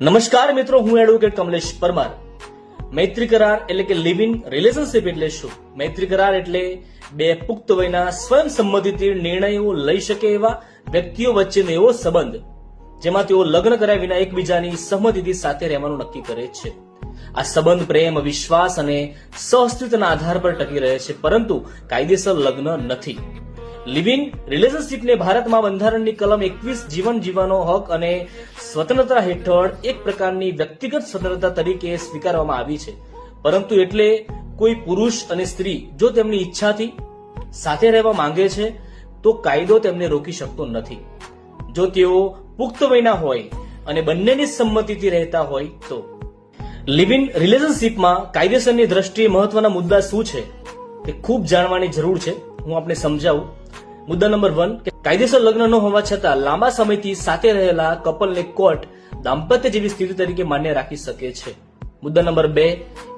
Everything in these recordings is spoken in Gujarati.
નમસ્કાર મિત્રો, હું એડવોકેટ કમલેશ પરમાર. મૈત્રી કરાર એટલે કે લિવ ઇન રિલેશનશિપ એટલે શું? મૈત્રી કરાર એટલે બે પુખ્ત વયના સ્વયં સંમતિથી નિર્ણયો લઈ શકે એવા વ્યક્તિઓ વચ્ચેનો એવો સંબંધ જેમાં તેઓ લગ્ન કર્યા વિના એકબીજાની સહમતિથી સાથે રહેવાનું નક્કી કરે છે. આ સંબંધ પ્રેમ, વિશ્વાસ અને સહઅસ્તિત્વના આધાર પર ટકી રહે છે, પરંતુ કાયદેસર લગ્ન નથી. લિવ ઇન રિલેશનશિપને ભારતમાં બંધારણની કલમ 21 જીવન જીવવાનો હક અને સ્વતંત્રતા હેઠળ એક પ્રકારની વ્યક્તિગત સ્વતંત્રતા તરીકે સ્વીકારવામાં આવી છે. પરંતુ એટલે કોઈ પુરુષ અને સ્ત્રી જો તેમની ઈચ્છાથી સાથે રહેવા માંગે છે તો કાયદો તેમને રોકી શકતો નથી. જો તેઓ પુખ્ત વયના હોય અને બંનેની સંમતિથી રહેતા હોય તો. લિવ ઇન રિલેશનશિપમાં કાયદેસરની દ્રષ્ટિએ મહત્વના મુદ્દા શું છે તે ખૂબ જાણવાની જરૂર છે. હું આપને સમજાવું. મુદ્દા નંબર 1 કે કાયદેસર લગ્ન ન હોવા છતાં લાંબા સમયથી સાથે રહેલા કપલને કોર્ટ દાંપત્ય જેવી સ્થિતિ તરીકે માન્ય રાખી શકે છે. મુદ્દા નંબર 2,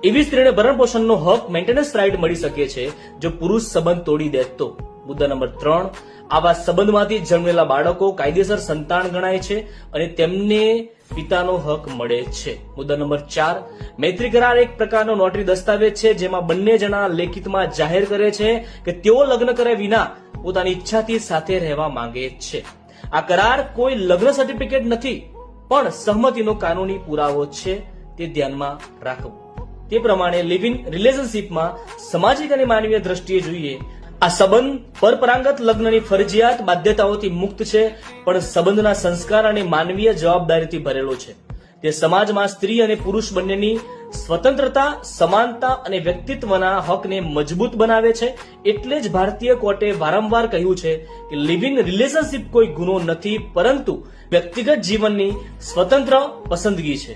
એવી સ્ત્રીને ભરણ પોષણનો હક, મેન્ટેનન્સ રાઇટ મળી શકે છે જો પુરુષ સંબંધ તોડી દે તો. મુદ્દા નંબર 3, આવા સંબંધમાંથી જન્મેલા બાળકો કાયદેસર સંતાન ગણાય છે અને તેમને પિતાનો હક મળે છે. મુદ્દા નંબર 4, મૈત્રી કરાર એક પ્રકારનો નોટરી દસ્તાવેજ છે જેમાં બંને જણા લેખિતમાં જાહેર કરે છે કે તેઓ લગ્ન કર્યા વિના પોતાની ઈચ્છાથી સાથે રહેવા માંગે છે. આ કરાર કોઈ લગ્ન સર્ટિફિકેટ નથી, પણ સહમતિનો કાનૂની પુરાવો છે. તે ધ્યાનમાં રાખવું. તે પ્રમાણે લિવ ઇન રિલેશનશિપમાં સામાજિક અને માનવીય દ્રષ્ટિએ જોઈએ આ સંબંધ પરપરાગત લગ્નની ફરજિયાત બાધ્યતાઓથી મુક્ત છે, પણ સંબંધના સંસ્કાર અને માનવીય જવાબદારીથી ભરેલો છે. તે સમાજમાં સ્ત્રી અને પુરુષ બંનેની સ્વતંત્રતા, સમાનતા અને વ્યક્તિત્વના હકને મજબૂત બનાવે છે. એટલે જ ભારતીય કોર્ટે વારંવાર કહ્યું છે કે લિવ ઇન રિલેશનશિપ કોઈ ગુનો નથી, પરંતુ વ્યક્તિગત જીવનની સ્વતંત્ર પસંદગી છે.